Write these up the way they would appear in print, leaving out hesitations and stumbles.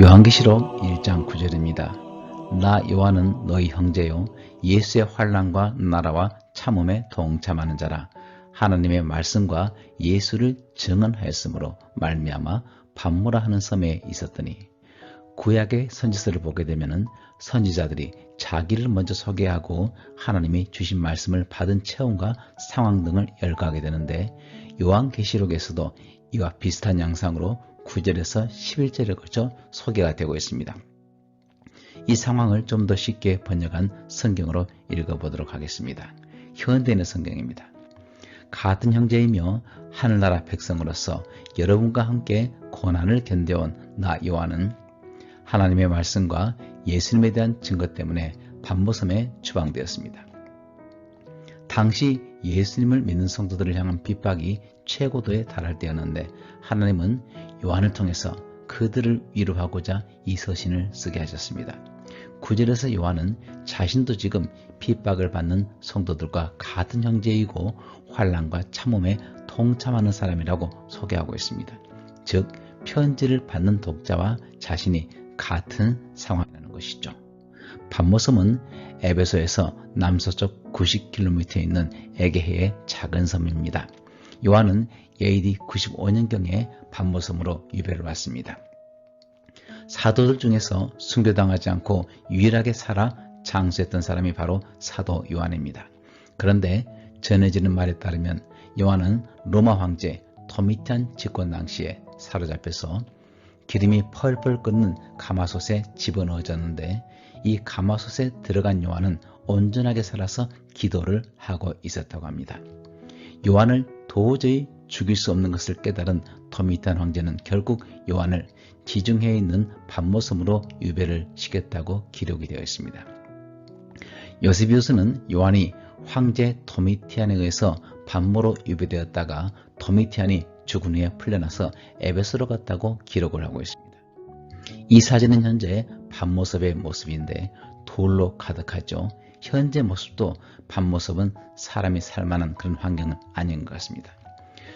요한계시록 1장 9절입니다. 나 요한은 너희 형제요 예수의 환난과 나라와 참음에 동참하는 자라. 하나님의 말씀과 예수를 증언하였으므로 말미암아 밤모라 하는 섬에 있었더니, 구약의 선지서를 보게 되면 선지자들이 자기를 먼저 소개하고 하나님이 주신 말씀을 받은 체험과 상황 등을 열거하게 되는데, 요한계시록에서도 이와 비슷한 양상으로 9절에서 11절에 걸쳐 소개가 되고 있습니다. 이 상황을 좀 더 쉽게 번역한 성경으로 읽어보도록 하겠습니다. 현대인의 성경입니다. 같은 형제이며 하늘나라 백성으로서 여러분과 함께 고난을 견뎌온 나 요한은 하나님의 말씀과 예수님에 대한 증거 때문에 밤모섬에 추방되었습니다. 당시 예수님을 믿는 성도들을 향한 핍박이 최고도에 달할 때였는데, 하나님은 요한을 통해서 그들을 위로하고자 이 서신을 쓰게 하셨습니다. 9절에서 요한은 자신도 지금 핍박을 받는 성도들과 같은 형제이고 환난과 참음에 동참하는 사람이라고 소개하고 있습니다. 즉, 편지를 받는 독자와 자신이 같은 상황이라는 것이죠. 밤모섬은 에베소에서 남서쪽 90km에 있는 에게해의 작은 섬입니다. 요한은 AD 95년경에 밤모섬으로 유배를 왔습니다. 사도들 중에서 순교당하지 않고 유일하게 살아 장수했던 사람이 바로 사도 요한입니다. 그런데 전해지는 말에 따르면 요한은 로마 황제 도미티안 집권 당시에 사로잡혀서 기름이 펄펄 끓는 가마솥에 집어넣어졌는데, 이 가마솥에 들어간 요한은 온전하게 살아서 기도를 하고 있었다고 합니다. 요한을 도저히 죽일 수 없는 것을 깨달은 도미티안 황제는 결국 요한을 지중해에 있는 밤모섬으로 유배를 시켰다고 기록이 되어 있습니다. 요세비우스는 요한이 황제 도미티안에 의해서 밤모로 유배되었다가 도미티안이 죽은 후에 풀려나서 에베소로 갔다고 기록을 하고 있습니다. 이 사진은 현재 밤모섬의 모습인데 돌로 가득하죠. 현재 모습도 밤모섬은 사람이 살만한 그런 환경은 아닌 것 같습니다.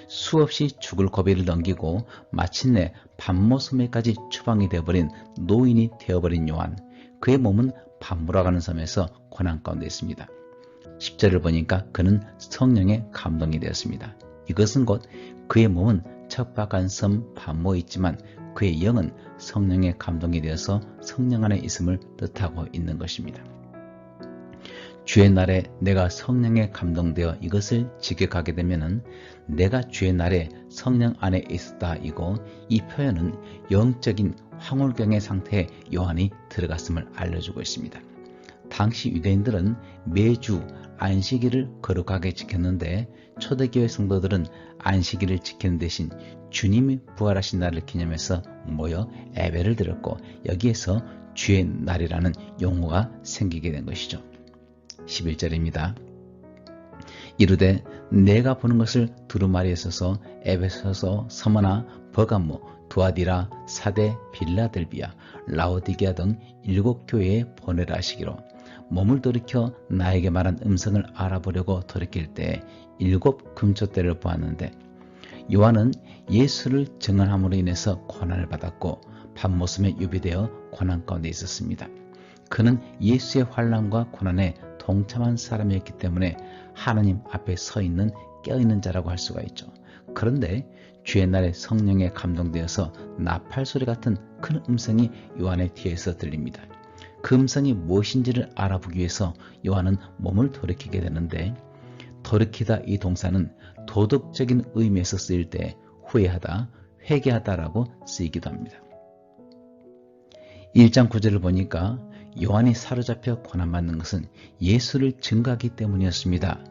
수없이 죽을 고비를 넘기고 마침내 밤모섬에까지 추방이 되어버린 노인이 되어버린 요한, 그의 몸은 밤모라가는 섬에서 고난 가운데 있습니다. 10절을 보니까 그는 성령의 감동이 되었습니다. 이것은 곧 그의 몸은 척박한 섬 밤모에 있지만 그의 영은 성령의 감동이 되어서 성령 안에 있음을 뜻하고 있는 것입니다. 주의 날에 내가 성령에 감동되어 이것을 직역하게 되면 내가 주의 날에 성령 안에 있었다 이고, 이 표현은 영적인 황홀경의 상태에 요한이 들어갔음을 알려주고 있습니다. 당시 유대인들은 매주 안식일을 거룩하게 지켰는데, 초대교회 성도들은 안식일을 지키는 대신 주님이 부활하신 날을 기념해서 모여 예배를 드렸고, 여기에서 주의 날이라는 용어가 생기게 된 것이죠. 11절입니다. 이르되 내가 보는 것을 두루마리에 써서 에베소서, 서머나, 버가모, 두아디라, 사데, 빌라델비아, 라오디게아 등 7교회에 보내라 하시기로, 몸을 돌이켜 나에게 말한 음성을 알아보려고 돌이킬 때 7 금초대를 보았는데, 요한은 예수를 증언함으로 인해서 고난을 받았고 밤모섬에 유배되어 고난 가운데 있었습니다. 그는 예수의 환난과 고난에 동참한 사람이었기 때문에 하나님 앞에 서 있는 깨어있는 자라고 할 수가 있죠. 그런데 주의 날에 성령에 감동되어서 나팔소리 같은 큰 음성이 요한의 뒤에서 들립니다. 그 음성이 무엇인지를 알아보기 위해서 요한은 몸을 돌이키게 되는데, 돌이키다 이 동사는 도덕적인 의미에서 쓰일 때 후회하다, 회개하다라고 쓰이기도 합니다. 1장 9절을 보니까 요한이 사로잡혀 고난받는 것은 예수를 증거하기 때문이었습니다.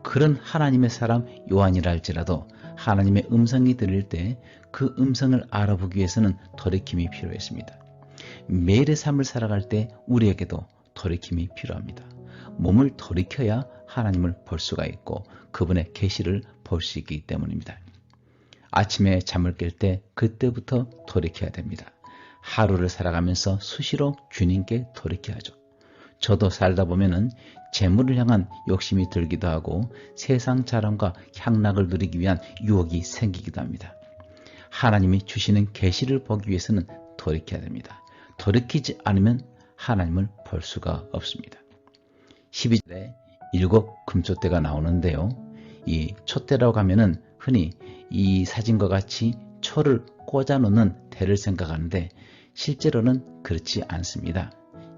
그런 하나님의 사람 요한이라 할지라도 하나님의 음성이 들릴 때 그 음성을 알아보기 위해서는 돌이킴이 필요했습니다. 매일의 삶을 살아갈 때 우리에게도 돌이킴이 필요합니다. 몸을 돌이켜야 하나님을 볼 수가 있고 그분의 계시를 볼 수 있기 때문입니다. 아침에 잠을 깰 때 그때부터 돌이켜야 됩니다. 하루를 살아가면서 수시로 주님께 돌이켜야죠. 저도 살다 보면은 재물을 향한 욕심이 들기도 하고 세상 자랑과 향락을 누리기 위한 유혹이 생기기도 합니다. 하나님이 주시는 계시를 보기 위해서는 돌이켜야 됩니다. 돌이키지 않으면 하나님을 볼 수가 없습니다. 12절에 7 금촛대가 나오는데요. 이 촛대라고 하면은 흔히 이 사진과 같이 초를 꽂아 놓는 대를 생각하는데 실제로는 그렇지 않습니다.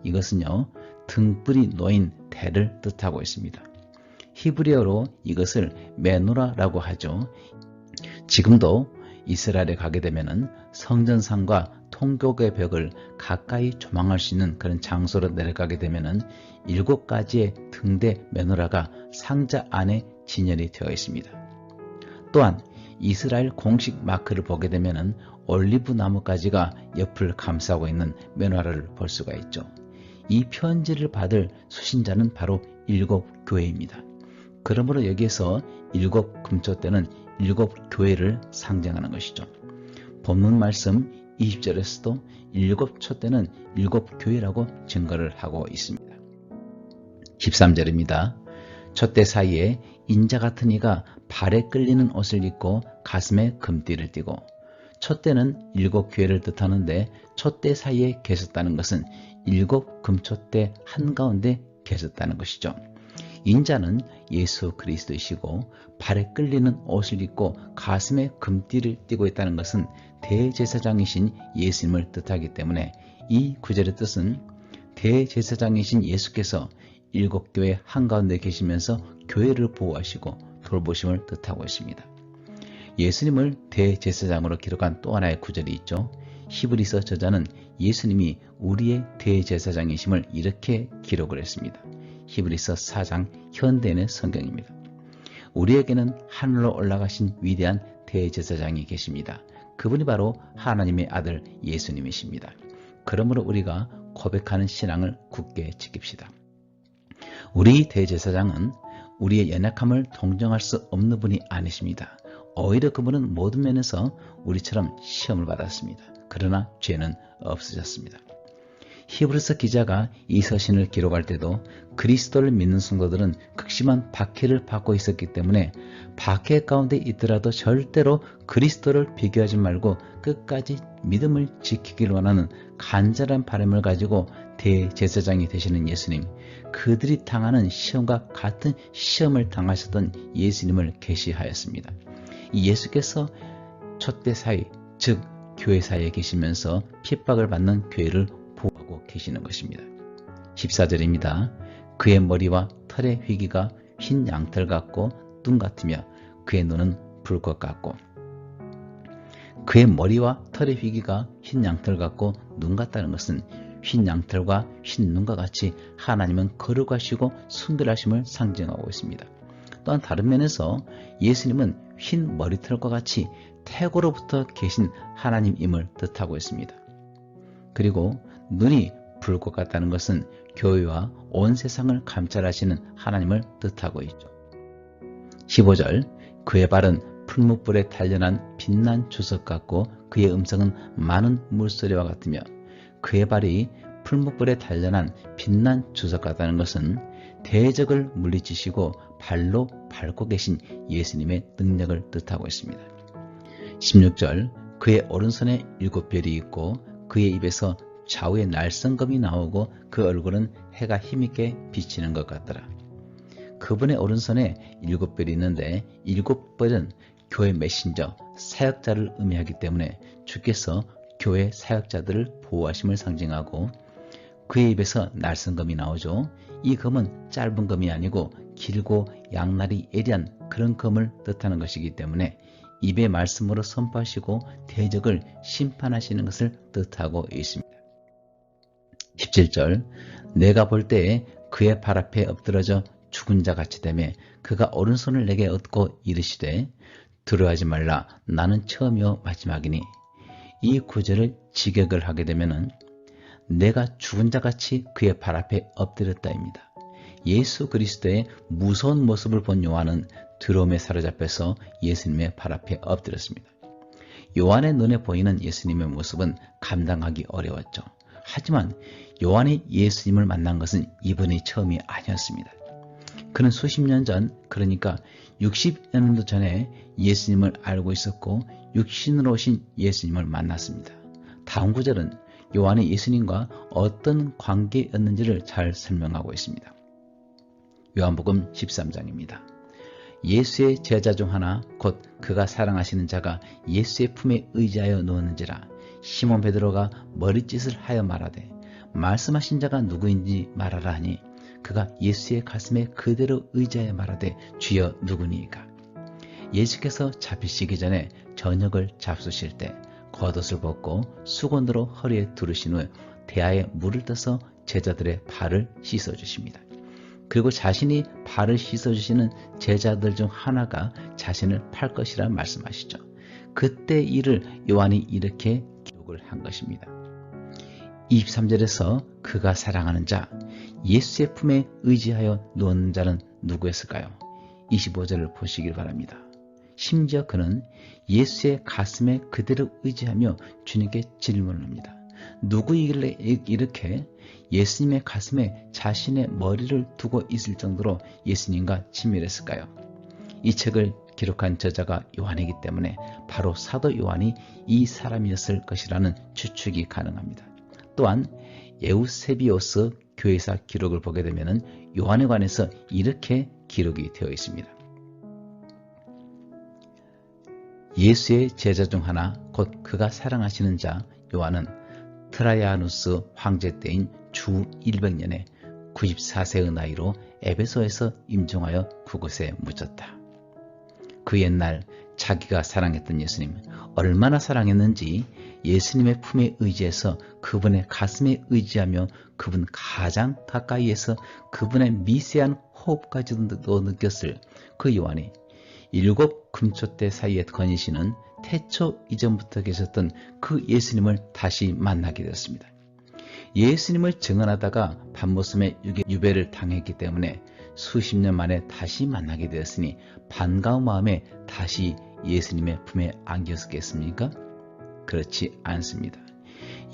이것은요, 등불이 놓인 대를 뜻하고 있습니다. 히브리어로 이것을 메노라라고 하죠. 지금도 이스라엘에 가게 되면은 성전상과 통곡의 벽을 가까이 조망할 수 있는 그런 장소로 내려가게 되면은 7가지의 등대 메노라가 상자 안에 진열이 되어 있습니다. 또한 이스라엘 공식 마크를 보게 되면은 올리브 나무가지가 옆을 감싸고 있는 메노라를 볼 수가 있죠. 이 편지를 받을 수신자는 바로 7교회입니다. 그러므로 여기에서 7 금촛대는 7교회를 상징하는 것이죠. 본문 말씀 20절에서도 7 촛대는 7교회라고 증거를 하고 있습니다. 13절입니다. 촛대 사이에 인자 같은 이가 발에 끌리는 옷을 입고 가슴에 금띠를 띠고, 촛대는 7교회를 뜻하는데 촛대 사이에 계셨다는 것은 7 금촛대 한가운데 계셨다는 것이죠. 인자는 예수 그리스도이시고 발에 끌리는 옷을 입고 가슴에 금띠를 띠고 있다는 것은 대제사장이신 예수님을 뜻하기 때문에 이 구절의 뜻은 대제사장이신 예수께서 7교회 한가운데 계시면서 교회를 보호하시고 돌보심을 뜻하고 있습니다. 예수님을 대제사장으로 기록한 또 하나의 구절이 있죠. 히브리서 저자는 예수님이 우리의 대제사장이심을 이렇게 기록을 했습니다. 히브리서 4장 현대인의 성경입니다. 우리에게는 하늘로 올라가신 위대한 대제사장이 계십니다. 그분이 바로 하나님의 아들 예수님이십니다. 그러므로 우리가 고백하는 신앙을 굳게 지킵시다. 우리 대제사장은 우리의 연약함을 동정할 수 없는 분이 아니십니다. 오히려 그분은 모든 면에서 우리처럼 시험을 받았습니다. 그러나 죄는 없으셨습니다. 히브리서 기자가 이 서신을 기록할 때도 그리스도를 믿는 성도들은 극심한 박해를 받고 있었기 때문에 박해 가운데 있더라도 절대로 그리스도를 비교하지 말고 끝까지 믿음을 지키기를 원하는 간절한 바람을 가지고 대제사장이 되시는 예수님, 그들이 당하는 시험과 같은 시험을 당하셨던 예수님을 계시하였습니다. 이 예수께서 촛대 사이, 즉 교회 사이에 계시면서 핍박을 받는 교회를 보호하고 계시는 것입니다. 14절입니다. 그의 머리와 털의 휘기가 흰 양털 같고 눈 같으며 그의 눈은 불꽃 같고, 그의 머리와 털의 휘기가 흰 양털 같고 눈 같다는 것은 흰 양털과 흰 눈과 같이 하나님은 거룩하시고 순결하심을 상징하고 있습니다. 또한 다른 면에서 예수님은 흰 머리털과 같이 태고로부터 계신 하나님임을 뜻하고 있습니다. 그리고 눈이 불꽃 같다는 것은 교회와 온 세상을 감찰하시는 하나님을 뜻하고 있죠. 15절, 그의 발은 풀무불에 단련한 빛난 주석 같고 그의 음성은 많은 물소리와 같으며, 그의 발이 풀무불에 단련한 빛난 주석 같다는 것은 대적을 물리치시고 발로 밟고 계신 예수님의 능력을 뜻하고 있습니다. 16절, 그의 오른손에 7별이 있고 그의 입에서 좌우에 날성검이 나오고 그 얼굴은 해가 힘있게 비치는 것 같더라. 그분의 오른손에 7별이 있는데 7별은 교회 메신저, 사역자를 의미하기 때문에 주께서 교회 사역자들을 보호하심을 상징하고, 그의 입에서 날성검이 나오죠. 이 검은 짧은 검이 아니고 길고 양날이 예리한 그런 검을 뜻하는 것이기 때문에 입의 말씀으로 선포하시고 대적을 심판하시는 것을 뜻하고 있습니다. 17절, 내가 볼 때에 그의 발 앞에 엎드러져 죽은 자 같이 되매 그가 오른손을 내게 얻고 이르시되 두려워하지 말라, 나는 처음이요 마지막이니. 이 구절을 직역을 하게 되면은 내가 죽은 자 같이 그의 발 앞에 엎드렸다입니다. 예수 그리스도의 무서운 모습을 본 요한은 두려움에 사로잡혀서 예수님의 발 앞에 엎드렸습니다. 요한의 눈에 보이는 예수님의 모습은 감당하기 어려웠죠. 하지만 요한이 예수님을 만난 것은 이번이 처음이 아니었습니다. 그는 수십 년 전, 그러니까 60여 년도 전에 예수님을 알고 있었고 육신으로 오신 예수님을 만났습니다. 다음 구절은 요한이 예수님과 어떤 관계였는지를 잘 설명하고 있습니다. 요한복음 13장입니다. 예수의 제자 중 하나 곧 그가 사랑하시는 자가 예수의 품에 의지하여 누웠는지라. 시몬 베드로가 머리짓을 하여 말하되 말씀하신 자가 누구인지 말하라 하니 그가 예수의 가슴에 그대로 의지하여 말하되 주여 누구니이까. 예수께서 잡히시기 전에 저녁을 잡수실 때 겉옷을 벗고 수건으로 허리에 두르신 후 대야에 물을 떠서 제자들의 발을 씻어주십니다. 그리고 자신이 발을 씻어주시는 제자들 중 하나가 자신을 팔 것이라 말씀하시죠. 그때 이를 요한이 이렇게 기록을 한 것입니다. 23절에서 그가 사랑하는 자, 예수의 품에 의지하여 누웠는 자는 누구였을까요? 25절을 보시길 바랍니다. 심지어 그는 예수의 가슴에 그대로 의지하며 주님께 질문을 합니다. 누구이길래 이렇게 예수님의 가슴에 자신의 머리를 두고 있을 정도로 예수님과 친밀했을까요? 이 책을 기록한 저자가 요한이기 때문에 바로 사도 요한이 이 사람이었을 것이라는 추측이 가능합니다. 또한 에우세비오스 교회사 기록을 보게 되면 요한에 관해서 이렇게 기록이 되어 있습니다. 예수의 제자 중 하나 곧 그가 사랑하시는 자 요한은 트라이아누스 황제 때인 주 100년에 94세의 나이로 에베소에서 임종하여 그곳에 묻혔다. 그 옛날 자기가 사랑했던 예수님, 얼마나 사랑했는지 예수님의 품에 의지해서 그분의 가슴에 의지하며 그분 가장 가까이에서 그분의 미세한 호흡까지도 느꼈을 그 요한이 7 금초대 사이에 거니시는 태초 이전부터 계셨던 그 예수님을 다시 만나게 되었습니다. 예수님을 증언하다가 밤모섬에 유배를 당했기 때문에 수십 년 만에 다시 만나게 되었으니 반가운 마음에 다시 예수님의 품에 안겼겠습니까? 그렇지 않습니다.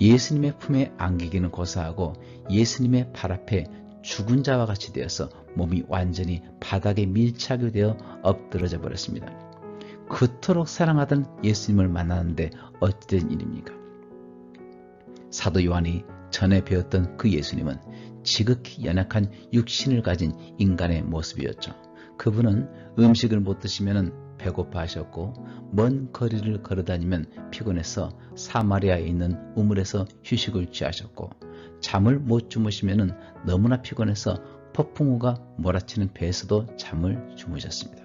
예수님의 품에 안기기는 고사하고 예수님의 발 앞에 죽은 자와 같이 되어서 몸이 완전히 바닥에 밀착이 되어 엎드러져 버렸습니다. 그토록 사랑하던 예수님을 만나는데 어찌된 일입니까? 사도 요한이 전에 배웠던 그 예수님은 지극히 연약한 육신을 가진 인간의 모습이었죠. 그분은 음식을 못 드시면 배고파 하셨고 먼 거리를 걸어다니면 피곤해서 사마리아에 있는 우물에서 휴식을 취하셨고 잠을 못 주무시면 너무나 피곤해서 폭풍우가 몰아치는 배에서도 잠을 주무셨습니다.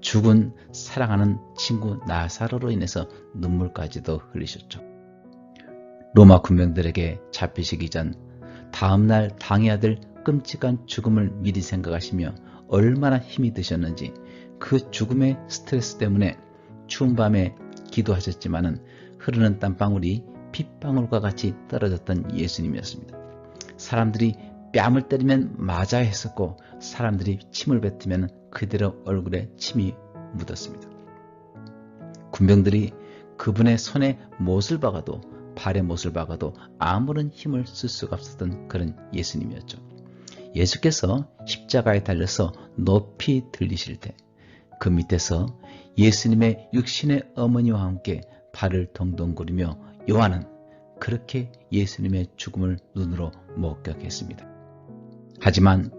죽은 사랑하는 친구 나사로로 인해서 눈물까지도 흘리셨죠. 로마 군병들에게 잡히시기 전 다음날 당해야 될 끔찍한 죽음을 미리 생각하시며 얼마나 힘이 드셨는지 그 죽음의 스트레스 때문에 추운 밤에 기도하셨지만은 흐르는 땀방울이 핏방울과 같이 떨어졌던 예수님이었습니다. 사람들이 뺨을 때리면 맞아야 했었고 사람들이 침을 뱉으면 그대로 얼굴에 침이 묻었습니다. 군병들이 그분의 손에 못을 박아도 발에 못을 박아도 아무런 힘을 쓸 수가 없었던 그런 예수님이었죠. 예수께서 십자가에 달려서 높이 들리실 때 그 밑에서 예수님의 육신의 어머니와 함께 발을 동동거리며 요한은 그렇게 예수님의 죽음을 눈으로 목격했습니다. 하지만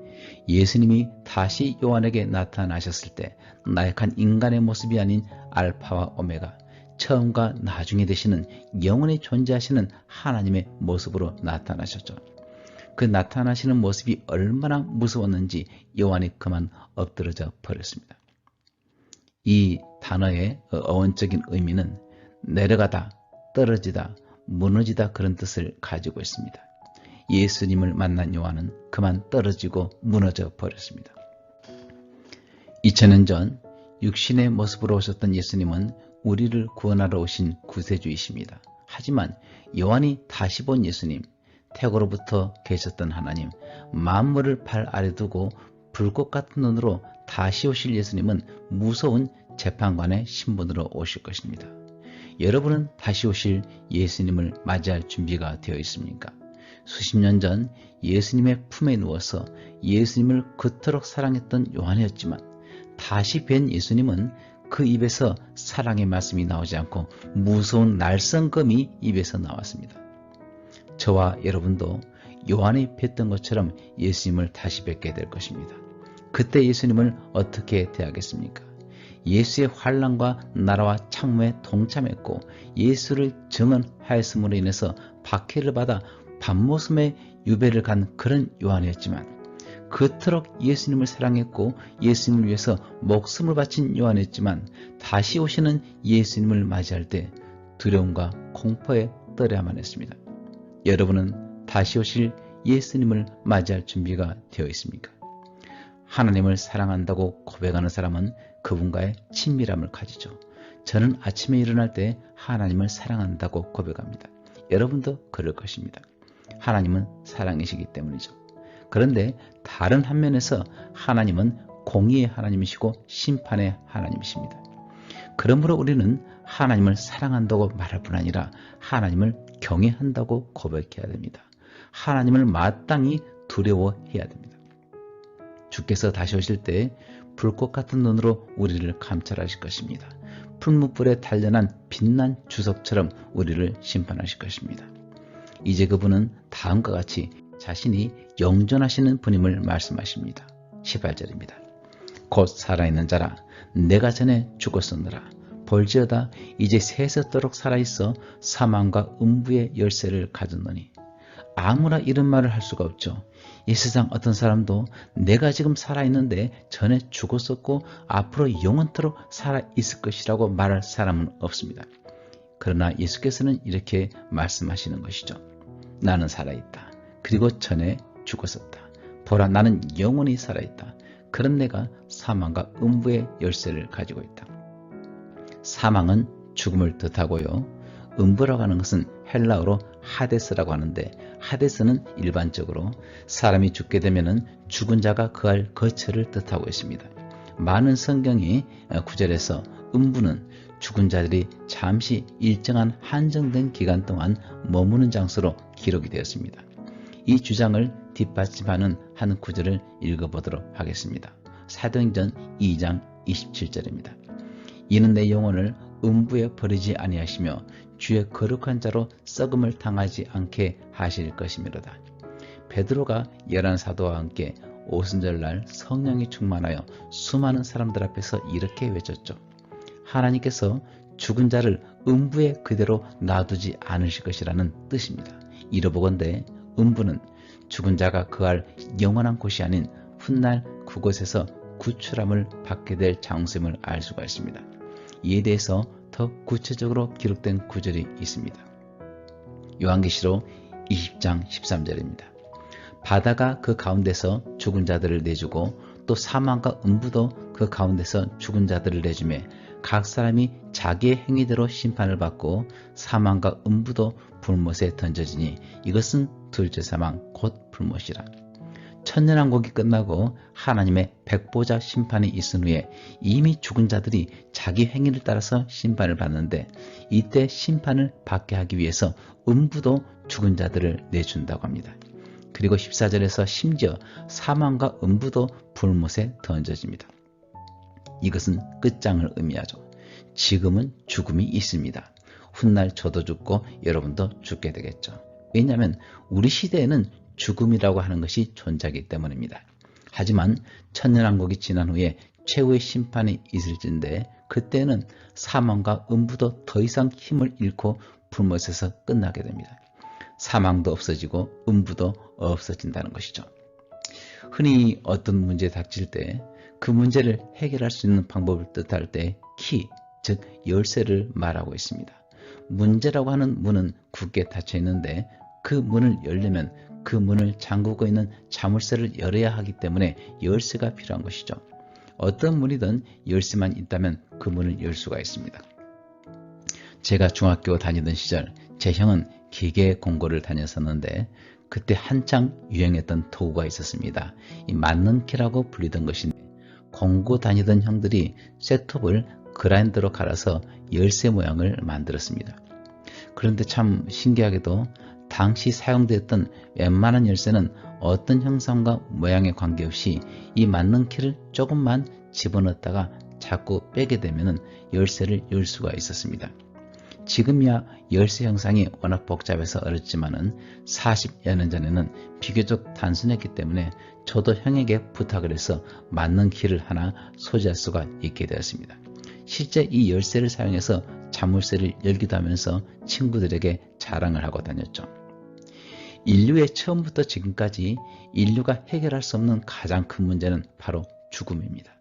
예수님이 다시 요한에게 나타나셨을 때 나약한 인간의 모습이 아닌 알파와 오메가, 처음과 나중에 되시는 영원히 존재하시는 하나님의 모습으로 나타나셨죠. 그 나타나시는 모습이 얼마나 무서웠는지 요한이 그만 엎드러져 버렸습니다. 이 단어의 어원적인 의미는 내려가다, 떨어지다, 무너지다 그런 뜻을 가지고 있습니다. 예수님을 만난 요한은 그만 떨어지고 무너져 버렸습니다. 2000년 전 육신의 모습으로 오셨던 예수님은 우리를 구원하러 오신 구세주이십니다. 하지만 요한이 다시 본 예수님, 태고로부터 계셨던 하나님, 만물을 발 아래 두고 불꽃 같은 눈으로 다시 오실 예수님은 무서운 재판관의 신분으로 오실 것입니다. 여러분은 다시 오실 예수님을 맞이할 준비가 되어 있습니까? 수십 년 전 예수님의 품에 누워서 예수님을 그토록 사랑했던 요한이었지만 다시 뵌 예수님은 그 입에서 사랑의 말씀이 나오지 않고 무서운 날성검이 입에서 나왔습니다. 저와 여러분도 요한이 뵀던 것처럼 예수님을 다시 뵙게 될 것입니다. 그때 예수님을 어떻게 대하겠습니까? 예수의 환난과 나라와 창모에 동참했고 예수를 증언하였음으로 인해서 박해를 받아 밤모섬에 유배를 간 그런 요한이었지만, 그토록 예수님을 사랑했고 예수님을 위해서 목숨을 바친 요한이었지만, 다시 오시는 예수님을 맞이할 때 두려움과 공포에 떨어야만 했습니다. 여러분은 다시 오실 예수님을 맞이할 준비가 되어 있습니까? 하나님을 사랑한다고 고백하는 사람은 그분과의 친밀함을 가지죠. 저는 아침에 일어날 때 하나님을 사랑한다고 고백합니다. 여러분도 그럴 것입니다. 하나님은 사랑이시기 때문이죠. 그런데 다른 한면에서 하나님은 공의의 하나님이시고 심판의 하나님이십니다. 그러므로 우리는 하나님을 사랑한다고 말할 뿐 아니라 하나님을 경외한다고 고백해야 됩니다. 하나님을 마땅히 두려워해야 됩니다. 주께서 다시 오실 때 불꽃 같은 눈으로 우리를 감찰하실 것입니다. 풀무불에 단련한 빛난 주석처럼 우리를 심판하실 것입니다. 이제 그분은 다음과 같이 자신이 영존하시는 분임을 말씀하십니다. 18절입니다. 곧 살아있는 자라 내가 전에 죽었었느라 볼지어다 이제 세세토록 살아있어 사망과 음부의 열쇠를 가졌노니. 아무나 이런 말을 할 수가 없죠. 이 세상 어떤 사람도 내가 지금 살아있는데 전에 죽었었고 앞으로 영원토록 살아있을 것이라고 말할 사람은 없습니다. 그러나 예수께서는 이렇게 말씀하시는 것이죠. 나는 살아있다. 그리고 전에 죽었었다. 보라, 나는 영원히 살아있다. 그런 내가 사망과 음부의 열쇠를 가지고 있다. 사망은 죽음을 뜻하고요. 음부라고 하는 것은 헬라어로 하데스라고 하는데, 하데스는 일반적으로 사람이 죽게 되면은 죽은 자가 거할 거처를 뜻하고 있습니다. 많은 성경이 구절에서 음부는 죽은 자들이 잠시 일정한 한정된 기간 동안 머무는 장소로 기록이 되었습니다. 이 주장을 뒷받침하는 한 구절을 읽어보도록 하겠습니다. 사도행전 2장 27절입니다. 이는 내 영혼을 음부에 버리지 아니하시며 주의 거룩한 자로 썩음을 당하지 않게 하실 것이미로다. 베드로가 11사도와 함께 오순절날 성령이 충만하여 수많은 사람들 앞에서 이렇게 외쳤죠. 하나님께서 죽은 자를 음부에 그대로 놔두지 않으실 것이라는 뜻입니다. 이러보건대 음부는 죽은 자가 거할 영원한 곳이 아닌 훗날 그곳에서 구출함을 받게 될 장소임을 알 수가 있습니다. 이에 대해서 더 구체적으로 기록된 구절이 있습니다. 요한계시록 20장 13절입니다. 바다가 그 가운데서 죽은 자들을 내주고 또 사망과 음부도 그 가운데서 죽은 자들을 내주매 각 사람이 자기의 행위대로 심판을 받고 사망과 음부도 불못에 던져지니 이것은 둘째 사망 곧 불못이라. 천년왕국이 끝나고 하나님의 백보자 심판이 있은 후에 이미 죽은 자들이 자기 행위를 따라서 심판을 받는데, 이때 심판을 받게 하기 위해서 음부도 죽은 자들을 내준다고 합니다. 그리고 14절에서 심지어 사망과 음부도 불못에 던져집니다. 이것은 끝장을 의미하죠. 지금은 죽음이 있습니다. 훗날 저도 죽고 여러분도 죽게 되겠죠. 왜냐하면 우리 시대에는 죽음이라고 하는 것이 존재하기 때문입니다. 하지만 천년왕국이 지난 후에 최후의 심판이 있을진데, 그때는 사망과 음부도 더 이상 힘을 잃고 불못에서 끝나게 됩니다. 사망도 없어지고 음부도 없어진다는 것이죠. 흔히 어떤 문제에 닥칠 때 그 문제를 해결할 수 있는 방법을 뜻할 때 키, 즉 열쇠를 말하고 있습니다. 문제라고 하는 문은 굳게 닫혀 있는데 그 문을 열려면 그 문을 잠그고 있는 자물쇠를 열어야 하기 때문에 열쇠가 필요한 것이죠. 어떤 문이든 열쇠만 있다면 그 문을 열 수가 있습니다. 제가 중학교 다니던 시절 제 형은 기계 공고를 다녔었는데 그때 한창 유행했던 도구가 있었습니다. 이 맞는키라고 불리던 것인데, 공고 다니던 형들이 셋톱을 그라인더로 갈아서 열쇠 모양을 만들었습니다. 그런데 참 신기하게도 당시 사용되었던 웬만한 열쇠는 어떤 형상과 모양에 관계없이 이 맞는 키를 조금만 집어넣었다가 자꾸 빼게 되면 열쇠를 열 수가 있었습니다. 지금이야 열쇠 형상이 워낙 복잡해서 어렵지만은 40여 년 전에는 비교적 단순했기 때문에 저도 형에게 부탁을 해서 맞는 키를 하나 소지할 수가 있게 되었습니다. 실제 이 열쇠를 사용해서 자물쇠를 열기도 하면서 친구들에게 자랑을 하고 다녔죠. 인류의 처음부터 지금까지 인류가 해결할 수 없는 가장 큰 문제는 바로 죽음입니다.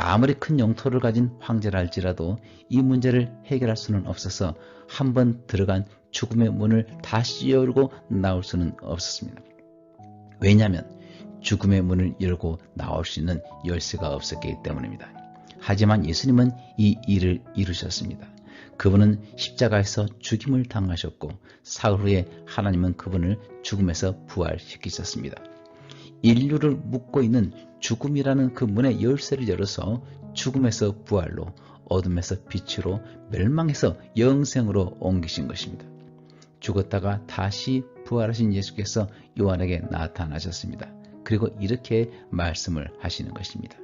아무리 큰 영토를 가진 황제라 할지라도 이 문제를 해결할 수는 없어서 한번 들어간 죽음의 문을 다시 열고 나올 수는 없었습니다. 왜냐하면 죽음의 문을 열고 나올 수 있는 열쇠가 없었기 때문입니다. 하지만 예수님은 이 일을 이루셨습니다. 그분은 십자가에서 죽임을 당하셨고 사흘 후에 하나님은 그분을 죽음에서 부활시키셨습니다. 인류를 묶고 있는 죽음이라는 그 문의 열쇠를 열어서 죽음에서 부활로, 어둠에서 빛으로, 멸망에서 영생으로 옮기신 것입니다. 죽었다가 다시 부활하신 예수께서 요한에게 나타나셨습니다. 그리고 이렇게 말씀을 하시는 것입니다.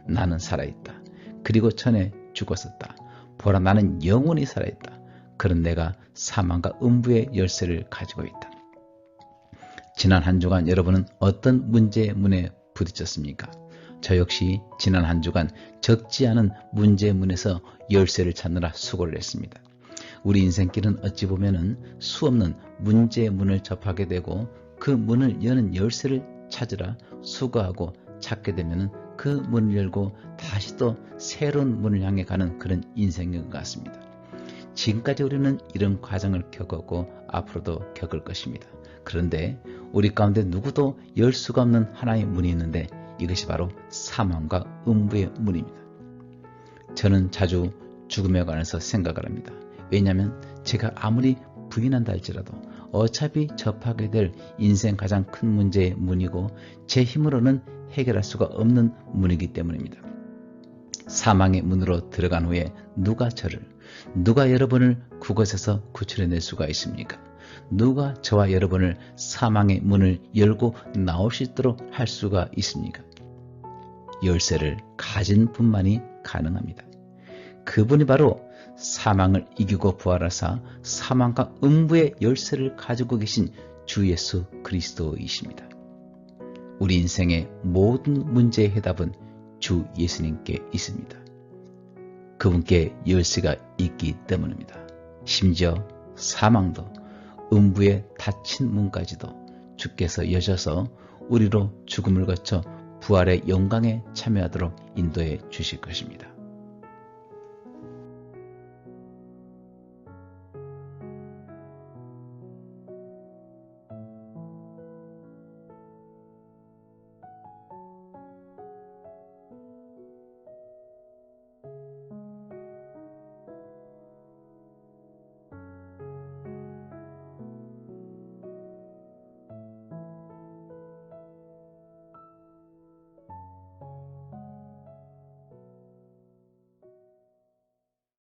나는 살아있다. 그리고 전에 죽었었다. 보라, 나는 영원히 살아있다. 그런 내가 사망과 음부의 열쇠를 가지고 있다. 지난 한 주간 여러분은 어떤 문제의 문에 부딪혔습니까? 저 역시 지난 한 주간 적지 않은 문제의 문에서 열쇠를 찾느라 수고를 했습니다. 우리 인생길은 어찌 보면은 수없는 문제의 문을 접하게 되고 그 문을 여는 열쇠를 찾으라 수고하고 찾게 되면은 그 문을 열고 다시 또 새로운 문을 향해 가는 그런 인생인 것 같습니다. 지금까지 우리는 이런 과정을 겪었고 앞으로도 겪을 것입니다. 그런데 우리 가운데 누구도 열 수가 없는 하나의 문이 있는데 이것이 바로 사망과 음부의 문입니다. 저는 자주 죽음에 관해서 생각을 합니다. 왜냐하면 제가 아무리 부인한다 할지라도 어차피 접하게 될 인생 가장 큰 문제의 문이고 제 힘으로는 해결할 수가 없는 문이기 때문입니다. 사망의 문으로 들어간 후에 누가 여러분을 그곳에서 구출해낼 수가 있습니까? 누가 저와 여러분을 사망의 문을 열고 나올 수 있도록 할 수가 있습니까? 열쇠를 가진 분만이 가능합니다. 그분이 바로 사망을 이기고 부활하사 사망과 음부의 열쇠를 가지고 계신 주 예수 그리스도이십니다. 우리 인생의 모든 문제의 해답은 주 예수님께 있습니다. 그분께 열쇠가 있기 때문입니다. 심지어 사망도 음부의 닫힌 문까지도 주께서 여셔서 우리로 죽음을 거쳐 부활의 영광에 참여하도록 인도해 주실 것입니다.